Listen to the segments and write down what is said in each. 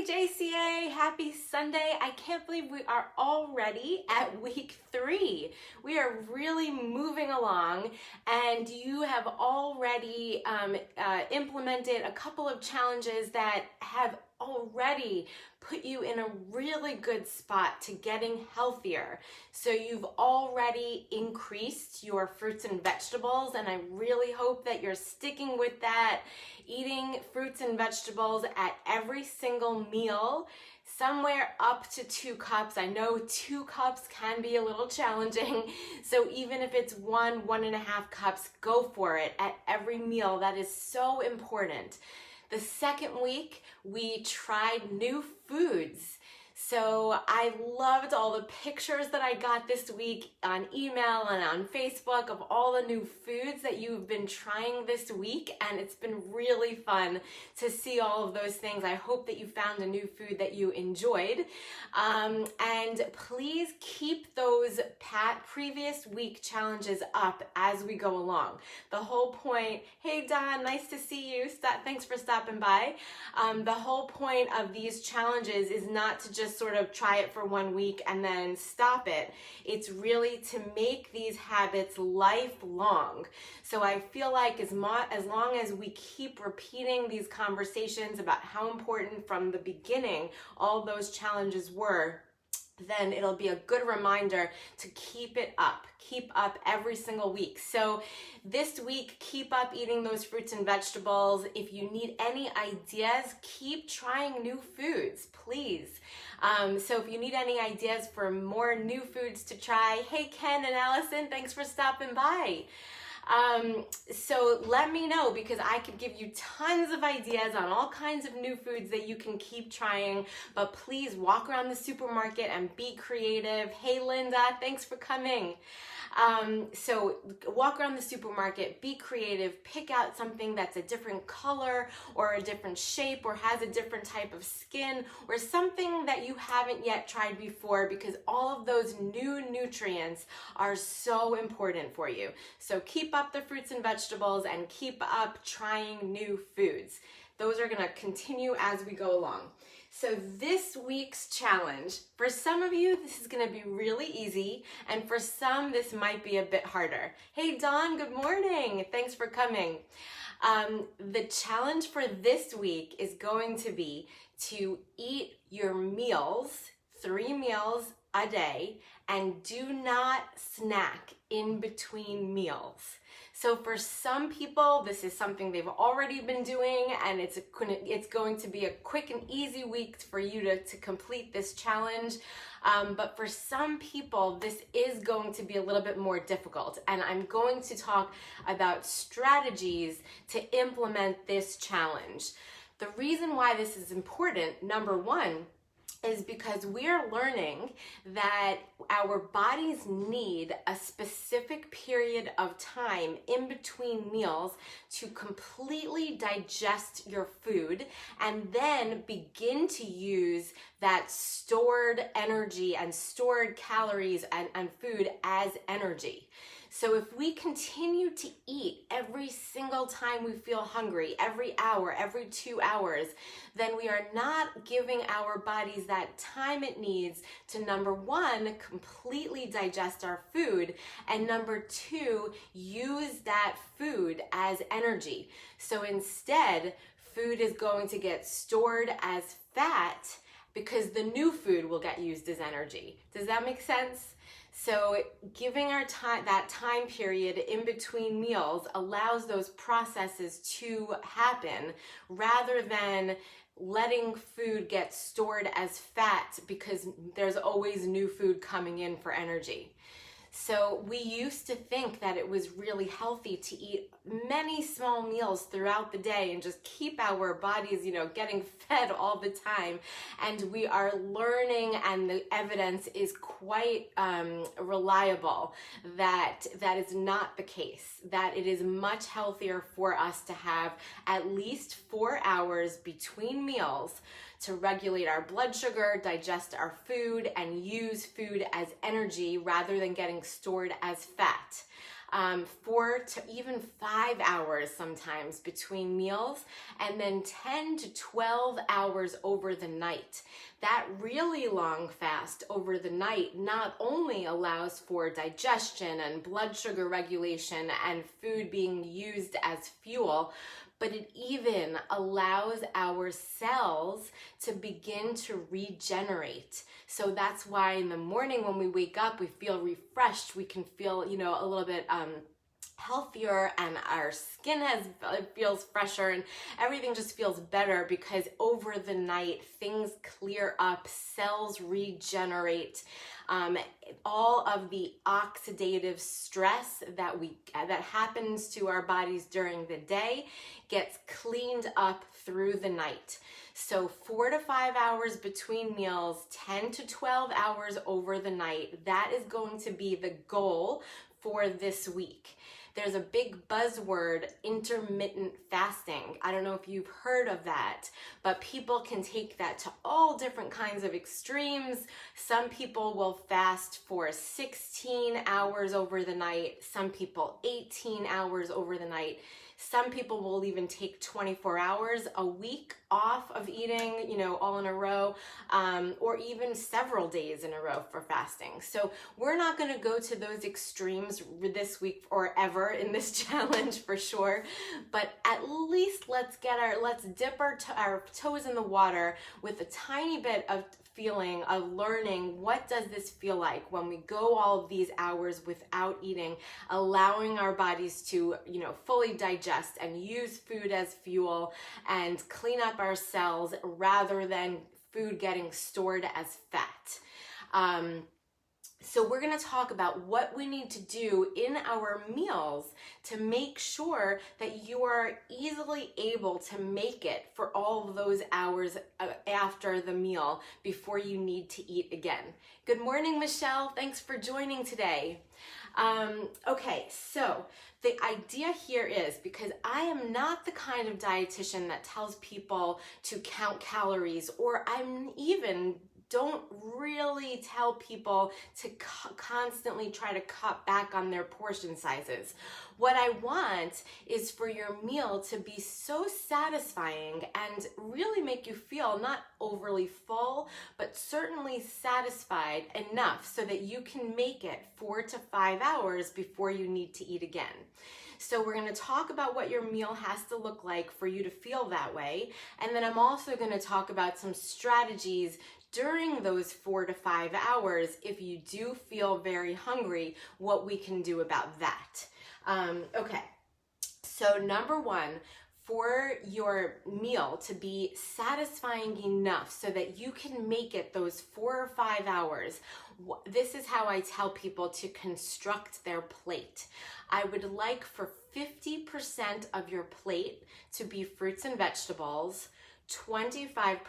JCA, happy Sunday. I can't believe we are already at week 3. We are really moving along, and you have already implemented a couple of challenges that have already put you in a really good spot to getting healthier. So you've already increased your fruits and vegetables, and I really hope that you're sticking with that, eating fruits and vegetables at every single meal, somewhere up to 2 cups. I know 2 cups can be a little challenging, so even if it's 1.5 cups, go for it at every meal. That is so important. The second week, we tried new foods. So I loved all the pictures that I got this week on email and on Facebook of all the new foods that you've been trying this week, and it's been really fun to see all of those things. I hope that you found a new food that you enjoyed. And please keep those previous week challenges up as we go along. The whole point, hey Don, nice to see you. Thanks for stopping by. The whole point of these challenges is not to just sort of try it for 1 week and then stop it. It's really to make these habits lifelong. So I feel like as long as we keep repeating these conversations about how important from the beginning all those challenges were, then it'll be a good reminder to keep up every single week. So this week, keep up eating those fruits and vegetables. If you need any ideas, keep trying new foods, please. So if you need any ideas for more new foods to try, hey Ken and Allison, thanks for stopping by. So let me know, because I could give you tons of ideas on all kinds of new foods that you can keep trying, but please walk around the supermarket and be creative. Hey Linda, thanks for coming. So walk around the supermarket, be creative, pick out something that's a different color or a different shape or has a different type of skin or something that you haven't yet tried before, because all of those new nutrients are so important for you. So keep up the fruits and vegetables and keep up trying new foods. Those are going to continue as we go along. So this week's challenge, for some of you, this is going to be really easy, and for some, this might be a bit harder. Hey, Dawn, good morning. Thanks for coming. The challenge for this week is going to be to eat your meals, 3 meals a day, and do not snack in between meals. So for some people, this is something they've already been doing, and it's going to be a quick and easy week for you to complete this challenge. But for some people, this is going to be a little bit more difficult, and I'm going to talk about strategies to implement this challenge. The reason why this is important, number one, is because we're learning that our bodies need a specific period of time in between meals to completely digest your food and then begin to use that stored energy and stored calories and food as energy. So if we continue to eat every single time we feel hungry, every hour, every 2 hours, then we are not giving our bodies that time it needs to, number one, completely digest our food, and number two, use that food as energy. So instead, food is going to get stored as fat because the new food will get used as energy. Does that make sense? So giving that time period in between meals allows those processes to happen rather than letting food get stored as fat because there's always new food coming in for energy. So we used to think that it was really healthy to eat many small meals throughout the day and just keep our bodies, getting fed all the time. And we are learning, and the evidence is quite reliable, that is not the case, that it is much healthier for us to have at least 4 hours between meals to regulate our blood sugar, digest our food, and use food as energy rather than getting stored as fat. 4 to even 5 hours sometimes between meals, and then 10 to 12 hours over the night. That really long fast over the night not only allows for digestion and blood sugar regulation and food being used as fuel, but it even allows our cells to begin to regenerate. So that's why in the morning when we wake up, we feel refreshed. We can feel, a little bit healthier, and our skin feels fresher, and everything just feels better because over the night things clear up, cells regenerate. All of the oxidative stress that happens to our bodies during the day gets cleaned up through the night. So 4 to 5 hours between meals, 10 to 12 hours over the night. That is going to be the goal for this week. There's a big buzzword, intermittent fasting. I don't know if you've heard of that, but people can take that to all different kinds of extremes. Some people will fast for 16 hours over the night. Some people 18 hours over the night. Some people will even take 24 hours a week off of eating, all in a row, or even several days in a row for fasting. So we're not going to go to those extremes this week or ever in this challenge for sure, but at least let's dip our toes in the water with a tiny bit of feeling of learning, what does this feel like when we go all these hours without eating, allowing our bodies to, fully digest and use food as fuel and clean up our cells rather than food getting stored as fat. So we're going to talk about what we need to do in our meals to make sure that you are easily able to make it for all of those hours after the meal before you need to eat again. Good morning, Michelle. Thanks for joining today. Okay, so the idea here is, because I am not the kind of dietitian that tells people to count calories, or I'm even don't really tell people to constantly try to cut back on their portion sizes. What I want is for your meal to be so satisfying and really make you feel not overly full, but certainly satisfied enough so that you can make it 4 to 5 hours before you need to eat again. So we're going to talk about what your meal has to look like for you to feel that way. And then I'm also going to talk about some strategies during those 4 to 5 hours, if you do feel very hungry, what we can do about that. Okay, so number one, for your meal to be satisfying enough so that you can make it those 4 or 5 hours, this is how I tell people to construct their plate. I would like for 50% of your plate to be fruits and vegetables. 25%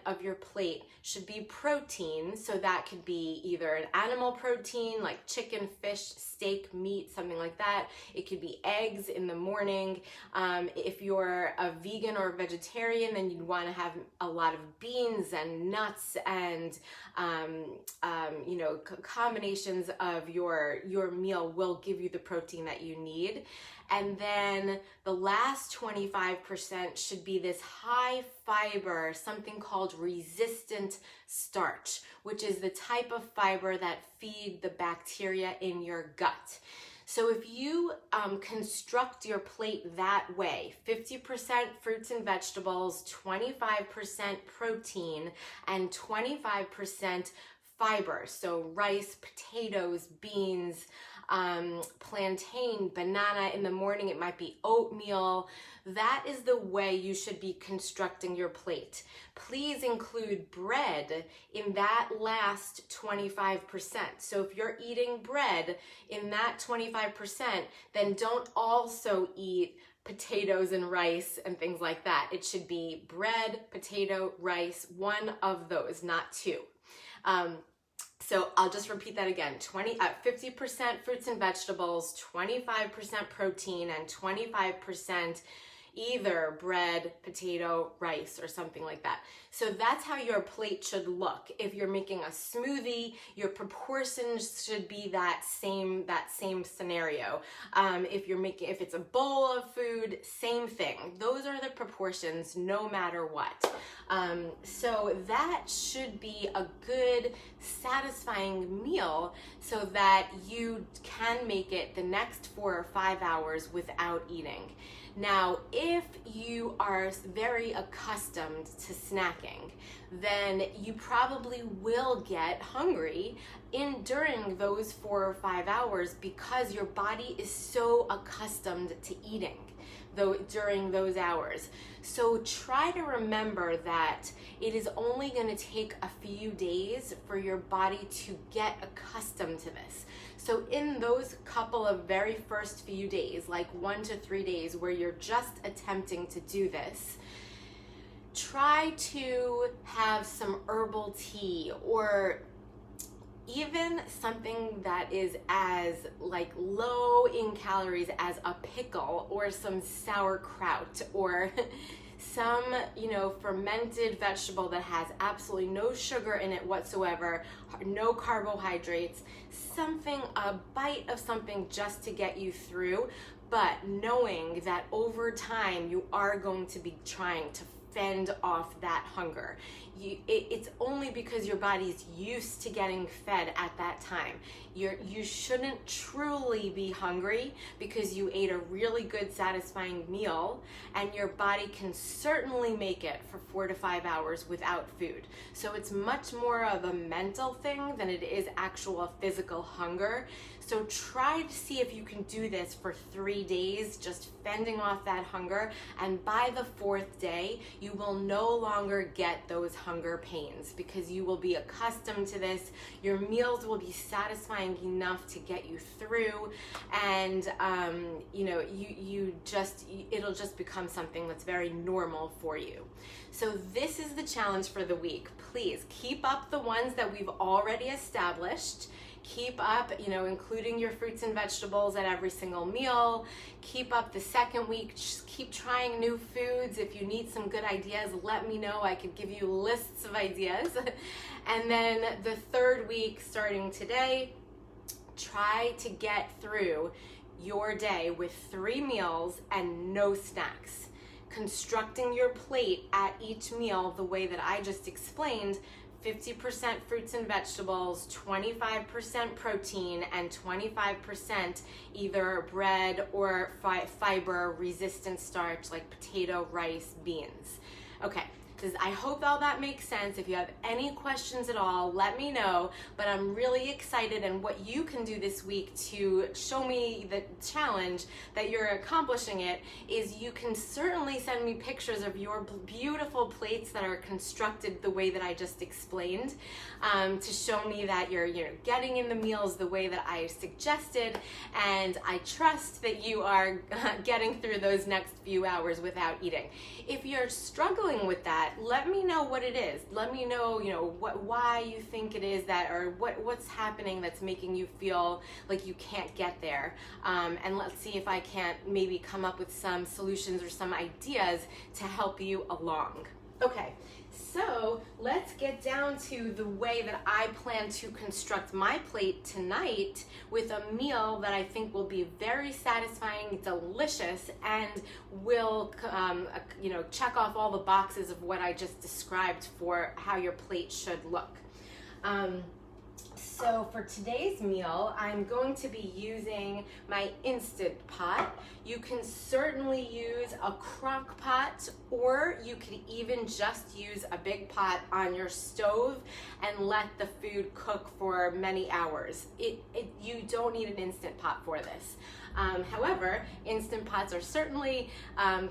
of your plate should be protein, so that could be either an animal protein like chicken, fish, steak, meat, something like that. It could be eggs in the morning. If you're a vegan or a vegetarian, then you'd want to have a lot of beans and nuts and combinations of your meal will give you the protein that you need. And then the last 25% should be this high fiber, something called resistant starch, which is the type of fiber that feed the bacteria in your gut. So if you construct your plate that way, 50% fruits and vegetables, 25% protein, and 25% fiber, so rice, potatoes, beans, plantain, banana. In the morning it might be oatmeal. That is the way you should be constructing your plate. Please include bread in that last 25%. So if you're eating bread in that 25%, then don't also eat potatoes and rice and things like that. It should be bread, potato, rice, one of those, not two. So I'll just repeat that again. 50% fruits and vegetables, 25% protein, and 25% either bread, potato, rice, or something like that. So that's how your plate should look. If you're making a smoothie, your proportions should be that same scenario. If it's a bowl of food, same thing. Those are the proportions no matter what. So that should be a good, satisfying meal so that you can make it the next 4 or 5 hours without eating. Now, if you are very accustomed to snacking, then you probably will get hungry during those 4 or 5 hours because your body is so accustomed to eating during those hours. So try to remember that it is only going to take a few days for your body to get accustomed to this. So in those couple of very first few days, like 1 to 3 days where you're just attempting to do this, try to have some herbal tea or even something that is as like low in calories as a pickle or some sauerkraut or some, fermented vegetable that has absolutely no sugar in it whatsoever, no carbohydrates, a bite of something just to get you through, but knowing that over time you are going to be trying to fend off that hunger. It's only because your body's used to getting fed at that time. You shouldn't truly be hungry because you ate a really good, satisfying meal, and your body can certainly make it for 4 to 5 hours without food. So it's much more of a mental thing than it is actual physical hunger. So try to see if you can do this for 3 days, just fending off that hunger, and by the 4th day, you will no longer get those hunger pains because you will be accustomed to this. Your meals will be satisfying enough to get you through, and it'll just become something that's very normal for you. So this is the challenge for the week. Please keep up the ones that we've already established. Keep up, including your fruits and vegetables at every single meal. Keep up the second week. Just keep trying new foods. If you need some good ideas, let me know. I could give you lists of ideas. And then the third week, starting today, try to get through your day with 3 meals and no snacks. Constructing your plate at each meal the way that I just explained, 50% fruits and vegetables, 25% protein, and 25% either bread or fiber resistant starch like potato, rice, beans. Okay. I hope all that makes sense. If you have any questions at all, let me know. But I'm really excited, and what you can do this week to show me the challenge that you're accomplishing it is you can certainly send me pictures of your beautiful plates that are constructed the way that I just explained, to show me that you're getting in the meals the way that I suggested, and I trust that you are getting through those next few hours without eating. If you're struggling with that, let me know what it is. Let me know, why you think it is that, or what's happening that's making you feel like you can't get there. And let's see if I can't maybe come up with some solutions or some ideas to help you along. Okay, so let's get down to the way that I plan to construct my plate tonight with a meal that I think will be very satisfying, delicious, and will check off all the boxes of what I just described for how your plate should look. So for today's meal, I'm going to be using my Instant Pot. You can certainly use a crock pot, or you could even just use a big pot on your stove and let the food cook for many hours. You don't need an Instant Pot for this. However, Instant Pots are certainly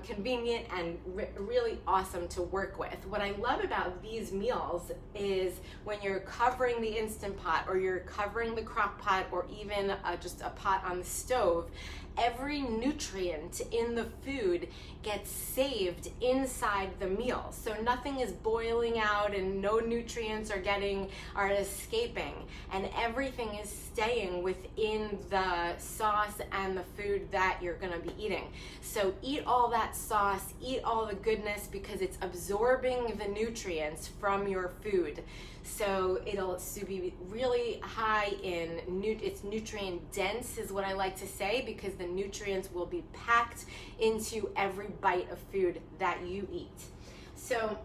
convenient and really awesome to work with. What I love about these meals is when you're covering the Instant Pot, or you're covering the crock pot, or even just a pot on the stove, every nutrient in the food gets saved inside the meal. So nothing is boiling out and no nutrients are escaping, and everything is staying within the sauce and the food that you're gonna be eating. So eat all that sauce, eat all the goodness, because it's absorbing the nutrients from your food. So it'll be really high in, it's nutrient dense is what I like to say, because the nutrients will be packed into every bite of food that you eat. So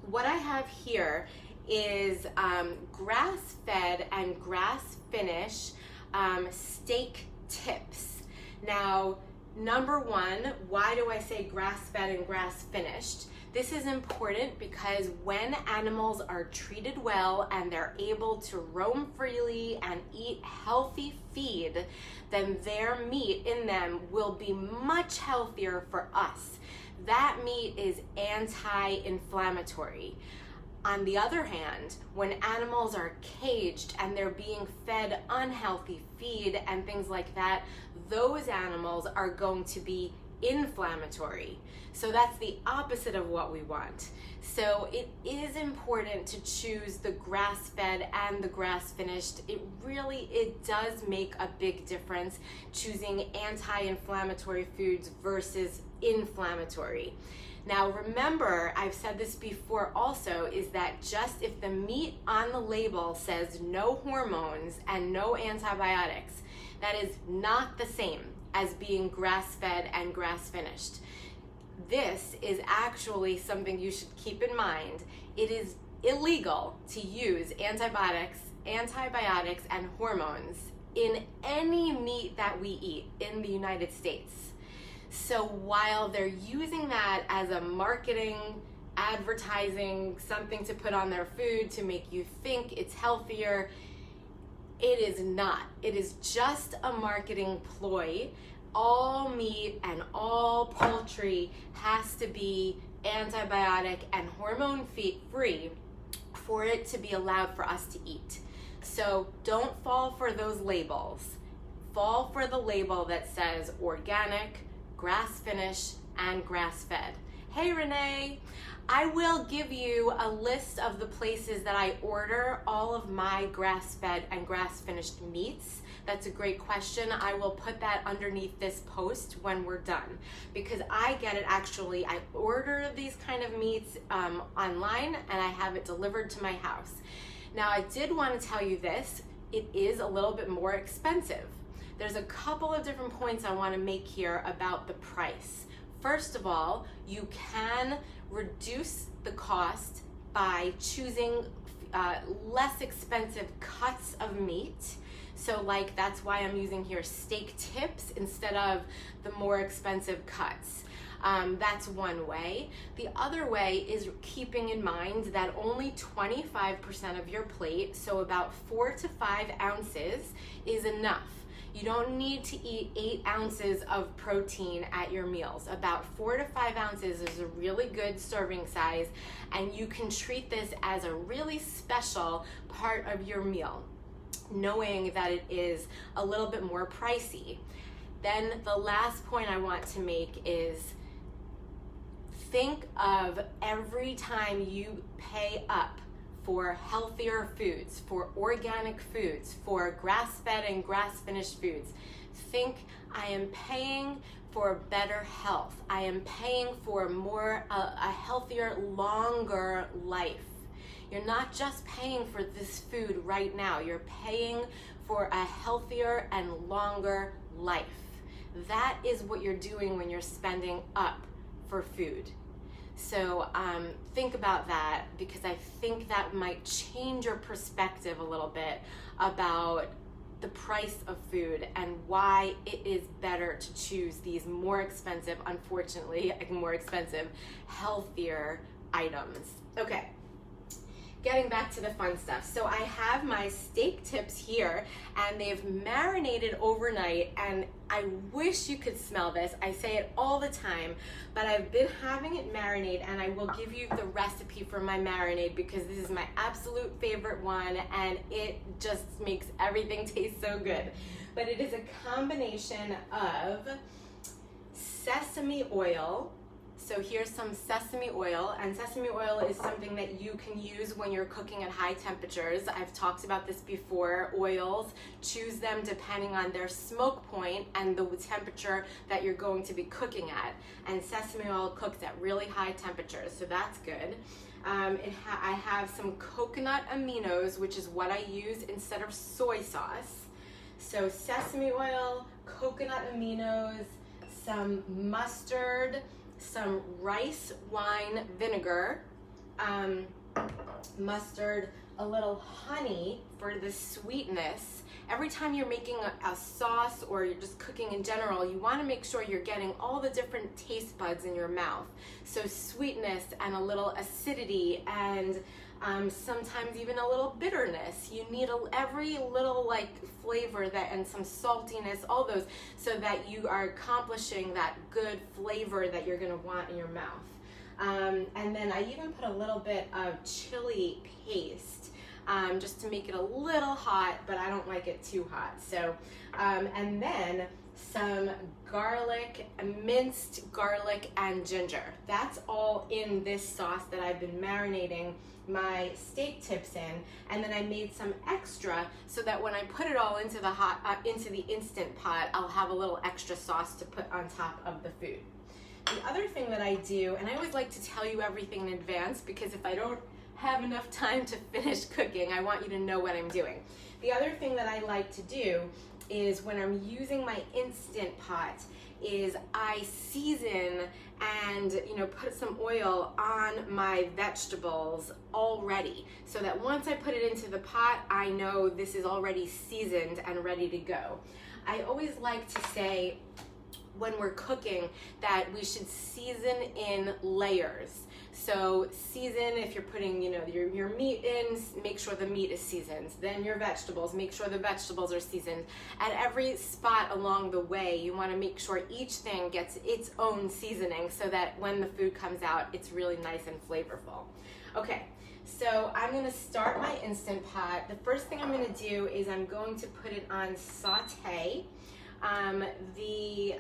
what I have here is grass-fed and grass-finished steak tips. Now, number one, why do I say grass-fed and grass-finished? This is important because when animals are treated well and they're able to roam freely and eat healthy feed, then their meat in them will be much healthier for us. That meat is anti-inflammatory. On the other hand, when animals are caged and they're being fed unhealthy feed and things like that, those animals are going to be inflammatory. So that's the opposite of what we want. So it is important to choose the grass-fed and the grass-finished. It does make a big difference choosing anti-inflammatory foods versus inflammatory. Now remember, I've said this before also, is that just if the meat on the label says no hormones and no antibiotics, that is not the same as being grass-fed and grass-finished. This is actually something you should keep in mind. It is illegal to use antibiotics and hormones in any meat that we eat in the United States. So while they're using that as a marketing, advertising, something to put on their food to make you think it's healthier, it is not. It is just a marketing ploy. All meat and all poultry has to be antibiotic and hormone free for it to be allowed for us to eat. So don't fall for those labels. Fall for the label that says organic, grass-finished, and grass-fed. Hey Renee, I will give you a list of the places that I order all of my grass-fed and grass-finished meats. That's a great question. I will put that underneath this post when we're done, because I get it actually. I order these kind of meats online and I have it delivered to my house. Now I did want to tell you this, it is a little bit more expensive. There's a couple of different points I want to make here about the price. First of all, you can reduce the cost by choosing less expensive cuts of meat. So like that's why I'm using here steak tips instead of the more expensive cuts. That's one way. The other way is keeping in mind that only 25% of your plate, so about 4 to 5 ounces, is enough. You don't need to eat 8 ounces of protein at your meals. About 4 to 5 ounces is a really good serving size, and you can treat this as a really special part of your meal, knowing that it is a little bit more pricey. Then the last point I want to make is think of every time you pay up for healthier foods, for organic foods, for grass-fed and grass-finished foods. Think, I am paying for better health. I am paying for a healthier, longer life. You're not just paying for this food right now, you're paying for a healthier and longer life. That is what you're doing when you're spending up for food. So think about that, because I think that might change your perspective a little bit about the price of food and why it is better to choose these more expensive, unfortunately, more expensive, healthier items. Okay. getting back to the fun stuff. So I have my steak tips here, and they've marinated overnight, and I wish you could smell this. I say it all the time, but I've been having it marinate, and I will give you the recipe for my marinade because this is my absolute favorite one, and it just makes everything taste so good. But it is a combination of sesame oil. So here's some sesame oil, and sesame oil is something that you can use when you're cooking at high temperatures. I've talked about this before. Oils, choose them depending on their smoke point and the temperature that you're going to be cooking at. And sesame oil cooks at really high temperatures, so that's good. I have some coconut aminos, which is what I use instead of soy sauce. So sesame oil, coconut aminos, some mustard, some rice wine vinegar, mustard, a little honey for the sweetness. Every time you're making a sauce or you're just cooking in general, you want to make sure you're getting all the different taste buds in your mouth. So sweetness and a little acidity and sometimes even a little bitterness. You need every little like flavor and some saltiness, all those, so that you are accomplishing that good flavor that you're gonna want in your mouth. And then I even put a little bit of chili paste just to make it a little hot, but I don't like it too hot. So, and then some garlic, minced garlic and ginger. That's all in this sauce that I've been marinating my steak tips in, and then I made some extra so that when I put it all into the Instant Pot, I'll have a little extra sauce to put on top of the food. The other thing that I do, and I always like to tell you everything in advance because if I don't have enough time to finish cooking, I want you to know what I'm doing. The other thing that I like to do is when I'm using my Instant Pot is I season and put some oil on my vegetables already, so that once I put it into the pot, I know this is already seasoned and ready to go. I always like to say when we're cooking that we should season in layers. So season, if you're putting your meat in, make sure the meat is seasoned. Then your vegetables, make sure the vegetables are seasoned. At every spot along the way, you want to make sure each thing gets its own seasoning so that when the food comes out, it's really nice and flavorful. Okay, so I'm going to start my Instant Pot. The first thing I'm going to do is I'm going to put it on saute. The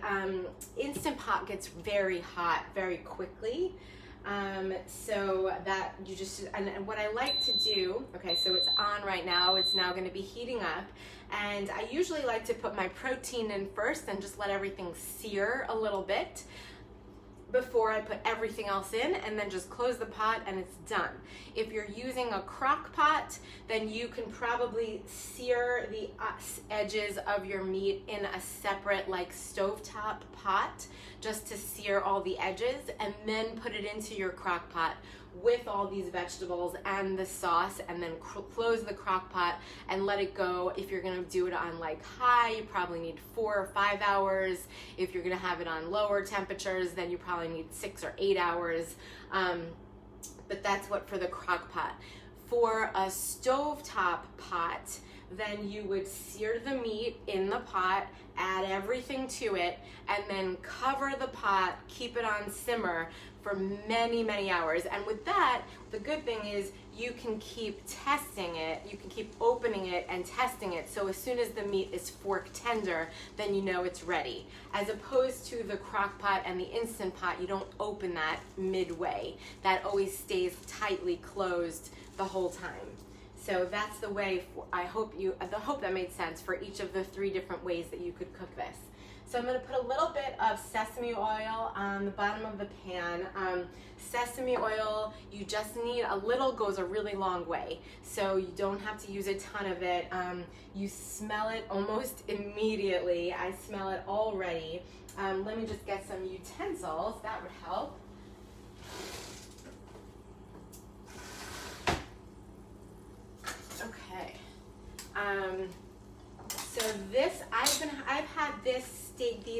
Instant Pot gets very hot very quickly. So that you just, and what I like to do, okay, so it's on right now, it's now going to be heating up, and I usually like to put my protein in first and just let everything sear a little bit before I put everything else in, and then just close the pot and it's done. If you're using a crock pot, then you can probably sear the edges of your meat in a separate like stovetop pot just to sear all the edges, and then put it into your crock pot with all these vegetables and the sauce, and then close the crock pot and let it go. If you're gonna do it on like high, you probably need 4 or 5 hours. If you're gonna have it on lower temperatures, then you probably need 6 or 8 hours. But that's what for the crock pot. For a stovetop pot, then you would sear the meat in the pot, add everything to it, and then cover the pot, keep it on simmer for many, many hours. And with that, the good thing is you can keep testing it, you can keep opening it and testing it, so as soon as the meat is fork tender, then you know it's ready. As opposed to the crock pot and the Instant Pot, you don't open that midway. That always stays tightly closed the whole time. So that's the way, I hope that made sense for each of the 3 different ways that you could cook this. So I'm going to put a little bit of sesame oil on the bottom of the pan. Sesame oil, you just need a little, goes a really long way. So you don't have to use a ton of it. You smell it almost immediately. I smell it already. Let me just get some utensils, that would help. Okay. So this, I've had these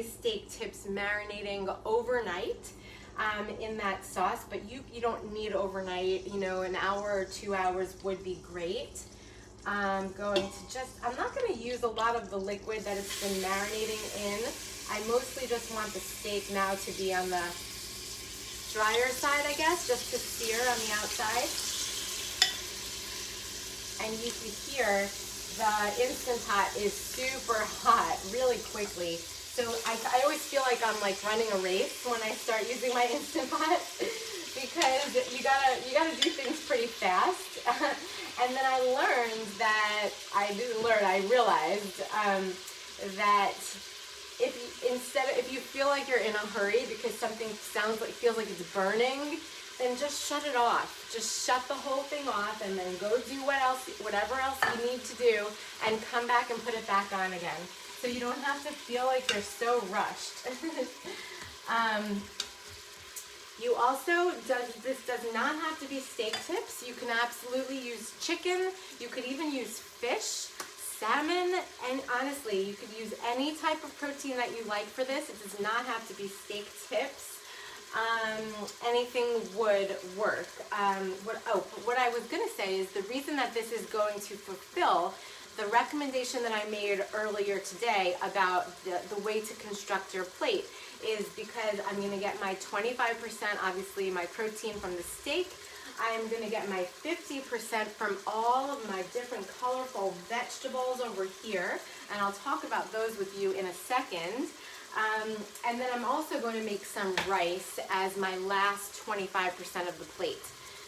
steak tips marinating overnight. in that sauce, but you don't need overnight. You know, an hour or 2 hours would be great. I'm going to I'm not going to use a lot of the liquid that it's been marinating in. I mostly just want the steak now to be on the drier side, I guess, just to sear on the outside. And you can hear the Instant Pot is super hot really quickly. So I always feel like I'm like running a race when I start using my Instant Pot because you gotta do things pretty fast. And then I learned that I realized that if you feel like you're in a hurry because something feels like it's burning, then just shut it off. Just shut the whole thing off and then go do whatever else you need to do and come back and put it back on again. So you don't have to feel like you're so rushed. You also, this does not have to be steak tips. You can absolutely use chicken. You could even use fish, salmon, and honestly, you could use any type of protein that you like for this. It does not have to be steak tips. Anything would work. What I was going to say is the reason that this is going to fulfill the recommendation that I made earlier today about the way to construct your plate is because I'm going to get my 25%, obviously my protein from the steak. I'm going to get my 50% from all of my different colorful vegetables over here, and I'll talk about those with you in a second. And then I'm also going to make some rice as my last 25% of the plate.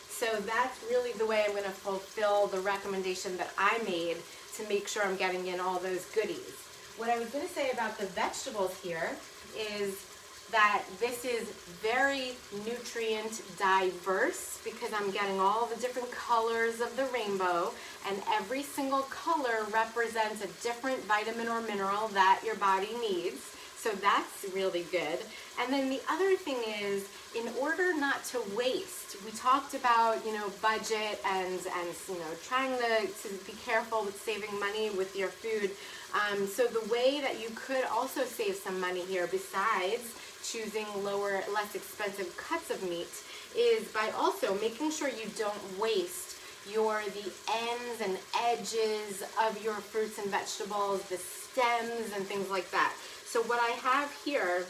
So that's really the way I'm going to fulfill the recommendation that I made to make sure I'm getting in all those goodies. What I was going to say about the vegetables here is that this is very nutrient diverse because I'm getting all the different colors of the rainbow, and every single color represents a different vitamin or mineral that your body needs. So that's really good. And then the other thing is, in order not to waste, we talked about, budget and trying to be careful with saving money with your food. So the way that you could also save some money here, besides choosing less expensive cuts of meat, is by also making sure you don't waste the ends and edges of your fruits and vegetables, the stems and things like that. So what I have here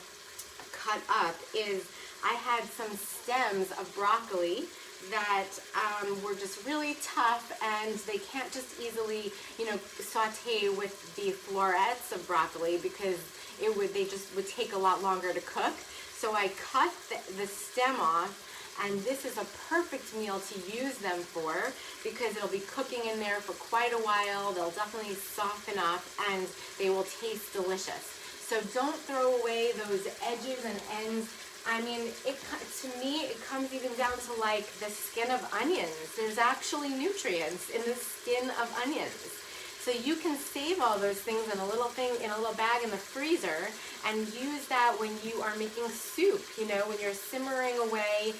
cut up is I had some stems of broccoli that were just really tough, and they can't just easily, saute with the florets of broccoli because they just would take a lot longer to cook. So I cut the stem off, and this is a perfect meal to use them for because it'll be cooking in there for quite a while. They'll definitely soften up and they will taste delicious. So don't throw away those edges and ends. I mean, to me, it comes even down to like the skin of onions. There's actually nutrients in the skin of onions. So you can save all those things in a little bag in the freezer and use that when you are making soup, when you're simmering away,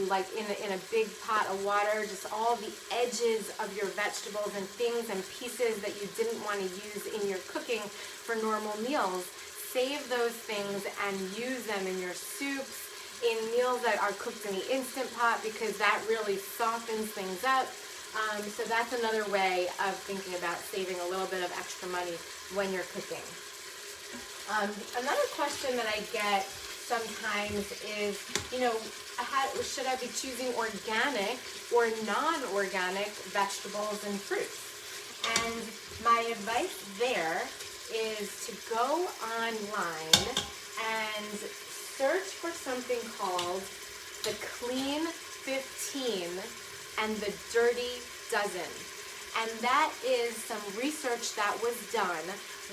like in a big pot of water, just all the edges of your vegetables and things and pieces that you didn't want to use in your cooking for normal meals. Save those things and use them in your soups, in meals that are cooked in the Instant Pot, because that really softens things up. So that's another way of thinking about saving a little bit of extra money when you're cooking. Another question that I get sometimes is, should I be choosing organic or non-organic vegetables and fruits? And my advice there is to go online and search for something called the Clean 15 and the Dirty Dozen. And that is some research that was done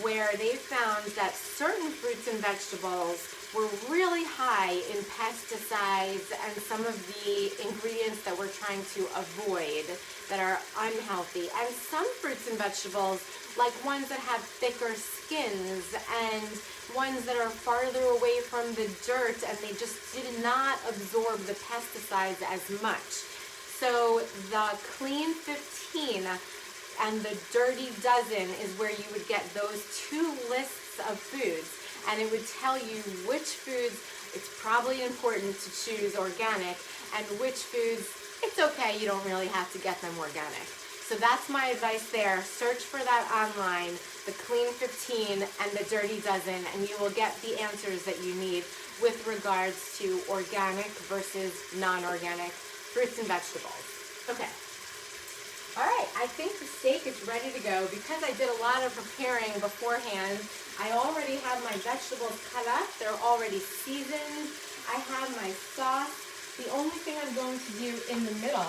where they found that certain fruits and vegetables were really high in pesticides and some of the ingredients that we're trying to avoid that are unhealthy. And some fruits and vegetables, like ones that have thicker skins and ones that are farther away from the dirt, and they just did not absorb the pesticides as much. So the Clean 15 and the Dirty Dozen is where you would get those two lists of foods, and it would tell you which foods it's probably important to choose organic, and which foods, it's okay, you don't really have to get them organic. So that's my advice there. Search for that online, the Clean 15 and the Dirty Dozen, and you will get the answers that you need with regards to organic versus non-organic fruits and vegetables. Okay. All right, I think the steak is ready to go. Because I did a lot of preparing beforehand, I already have my vegetables cut up. They're already seasoned. I have my sauce. The only thing I'm going to do in the middle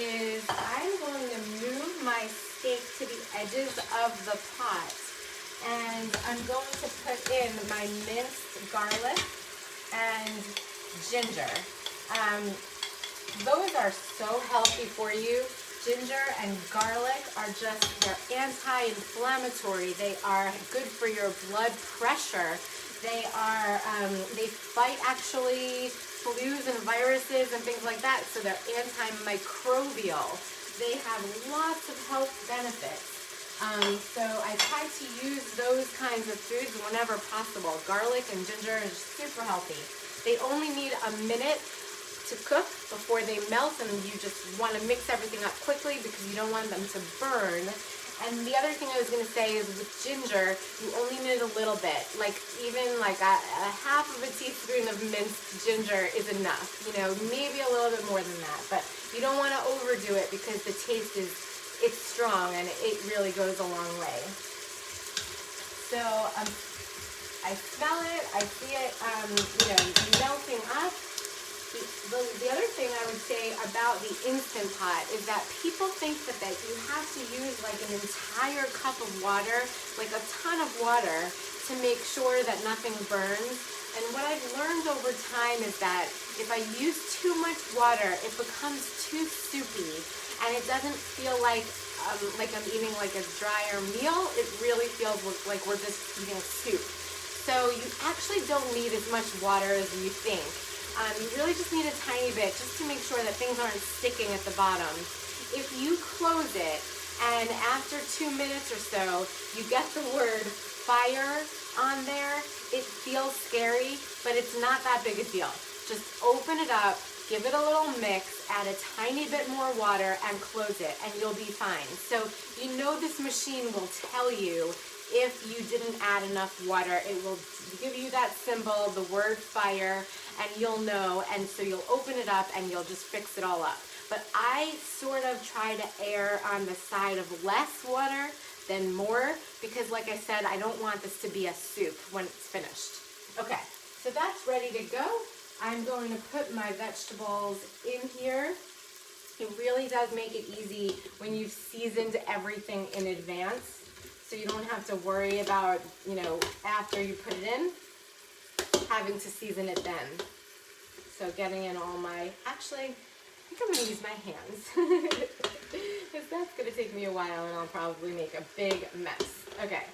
is I'm going to move my steak to the edges of the pot, and I'm going to put in my minced garlic and ginger. Those are so healthy for you. Ginger and garlic are just, they're anti-inflammatory. They are good for your blood pressure. They are, they fight actually flus and viruses and things like that, so they're antimicrobial. They have lots of health benefits. So I try to use those kinds of foods whenever possible. Garlic and ginger are super healthy. They only need a minute to cook before they melt, and you just want to mix everything up quickly because you don't want them to burn. And the other thing I was going to say is with ginger, you only need a little bit. Like even like a half of a teaspoon of minced ginger is enough. You know, maybe a little bit more than that. But you don't want to overdo it because the taste is, it's strong and it really goes a long way. So I smell it, I see it, you know, melting up. The other thing I would say about the Instant Pot is that people think that you have to use like an entire cup of water, like a ton of water, to make sure that nothing burns. And what I've learned over time is that if I use too much water, it becomes too soupy, and it doesn't feel like I'm eating like a drier meal. It really feels like we're just eating soup. So you actually don't need as much water as you think. You really just need a tiny bit just to make sure that things aren't sticking at the bottom. If you close it and after 2 minutes or so you get the word fire on there, it feels scary, but it's not that big a deal. Just open it up, give it a little mix, add a tiny bit more water, and close it, and you'll be fine. So you know this machine will tell you if you didn't add enough water. It will give you that symbol, the word fire, and you'll know, and so you'll open it up and you'll just fix it all up. But I sort of try to err on the side of less water than more, because like I said, I don't want this to be a soup when it's finished. Okay, so that's ready to go. I'm going to put my vegetables in here. It really does make it easy when you've seasoned everything in advance, so you don't have to worry about, you know, after you put it in, having to season it then. So getting in all my, actually, I think I'm going to use my hands, because that's going to take me a while and I'll probably make a big mess. Okay,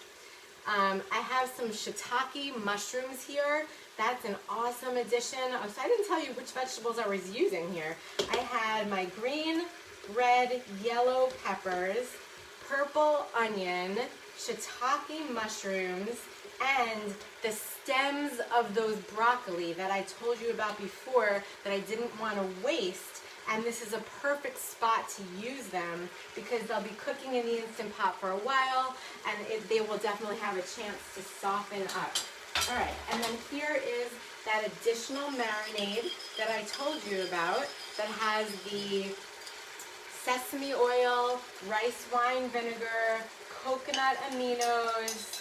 I have some shiitake mushrooms here. That's an awesome addition. Oh, so I didn't tell you which vegetables I was using here. I had my green, red, yellow peppers, purple onion, shiitake mushrooms, and the stems of those broccoli that I told you about before that I didn't want to waste. And this is a perfect spot to use them because they'll be cooking in the Instant Pot for a while, and they will definitely have a chance to soften up. All right, and then here is that additional marinade that I told you about that has the sesame oil, rice wine vinegar, coconut aminos,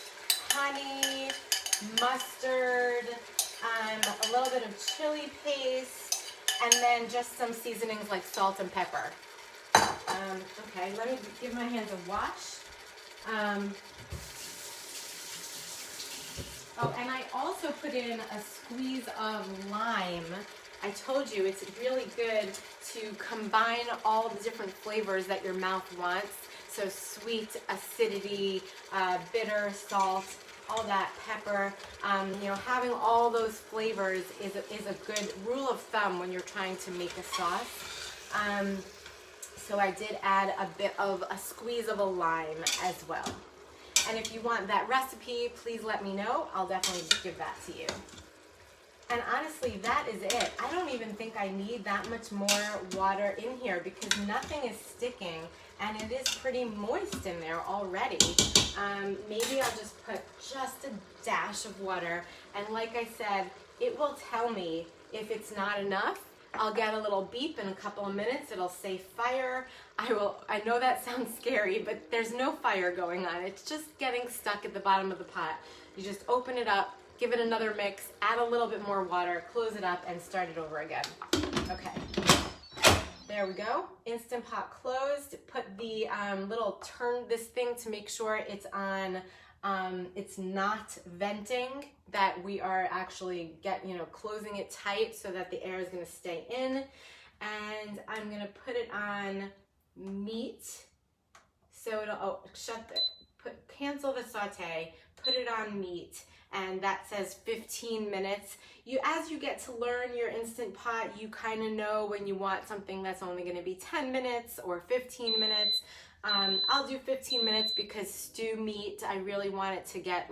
honey, mustard, a little bit of chili paste, and then just some seasonings like salt and pepper. Okay, let me give my hands a wash. Oh, and I also put in a squeeze of lime. I told you it's really good to combine all the different flavors that your mouth wants. So sweet, acidity, bitter, salt, all that, pepper. You know, having all those flavors is a good rule of thumb when you're trying to make a sauce. So I did add a bit of a squeeze of a lime as well. And if you want that recipe, please let me know. I'll definitely give that to you. And honestly, that is it. I don't even think I need that much more water in here because nothing is sticking and it is pretty moist in there already. Maybe I'll just put just a dash of water, and like I said, it will tell me if it's not enough. I'll get a little beep in a couple of minutes. It'll say fire. I know that sounds scary, but there's no fire going on. It's just getting stuck at the bottom of the pot. You just open it up, give it another mix, add a little bit more water, close it up, and start it over again. Okay, there we go. Instant Pot closed. Put the turn this thing to make sure it's on, it's not venting, that we are actually closing it tight so that the air is gonna stay in. And I'm gonna put it on meat. So it'll, cancel the saute, put it on meat, and that says 15 minutes. As you get to learn your Instant Pot, you kind of know when you want something that's only gonna be 10 minutes or 15 minutes. I'll do 15 minutes because stew meat, I really want it to get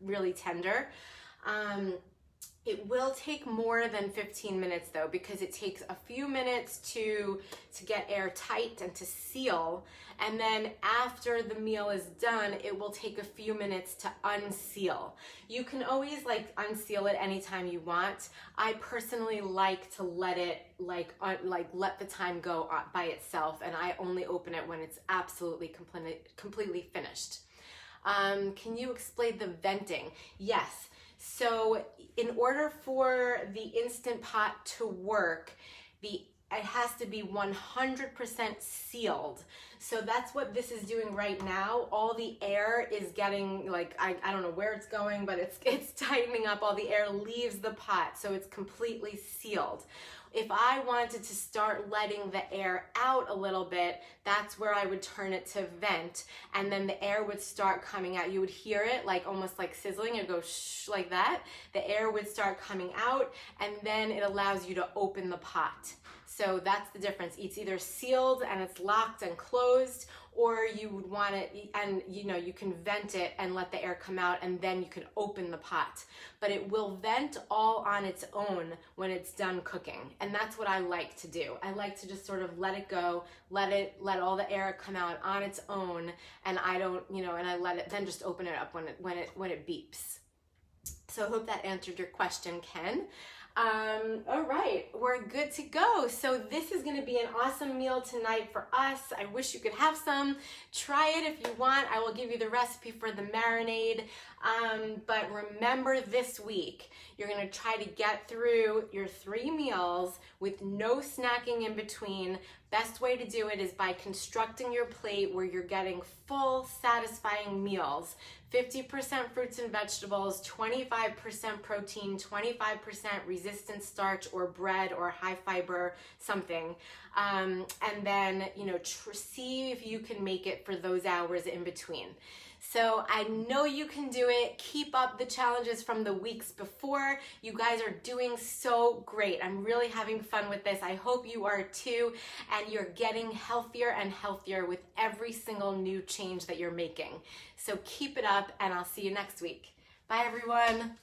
really tender. It will take more than 15 minutes though, because it takes a few minutes to get air tight and to seal. And then after the meal is done, it will take a few minutes to unseal. You can always unseal it anytime you want. I personally like to let it let the time go by itself, and I only open it when it's absolutely completely finished. Can you explain the venting? Yes. So in order for the Instant Pot to work, it has to be 100% sealed. So that's what this is doing right now. All the air is getting, I don't know where it's going, but it's tightening up. All the air leaves the pot, so it's completely sealed. If I wanted to start letting the air out a little bit, that's where I would turn it to vent, and then the air would start coming out. You would hear it almost like sizzling. It'd go shh like that. The air would start coming out, and then it allows you to open the pot. So that's the difference. It's either sealed and it's locked and closed, or you would want it, and you can vent it and let the air come out, and then you can open the pot. But it will vent all on its own when it's done cooking, and that's what I like to do. I like to just sort of let it go, let all the air come out on its own, and I don't, and I let it then just open it up when it beeps. So I hope that answered your question, Ken. All right, we're good to go. So this is going to be an awesome meal tonight for us. I wish you could have some. Try it if you want. I will give you the recipe for the marinade. But remember, this week, you're going to try to get through your 3 meals with no snacking in between. Best way to do it is by constructing your plate where you're getting full, satisfying meals. 50% fruits and vegetables, 25% protein, 25% resistant starch or bread or high fiber something. And then, see if you can make it for those hours in between. So I know you can do it. Keep up the challenges from the weeks before. You guys are doing so great. I'm really having fun with this. I hope you are too. And you're getting healthier and healthier with every single new change that you're making. So keep it up, and I'll see you next week. Bye, everyone.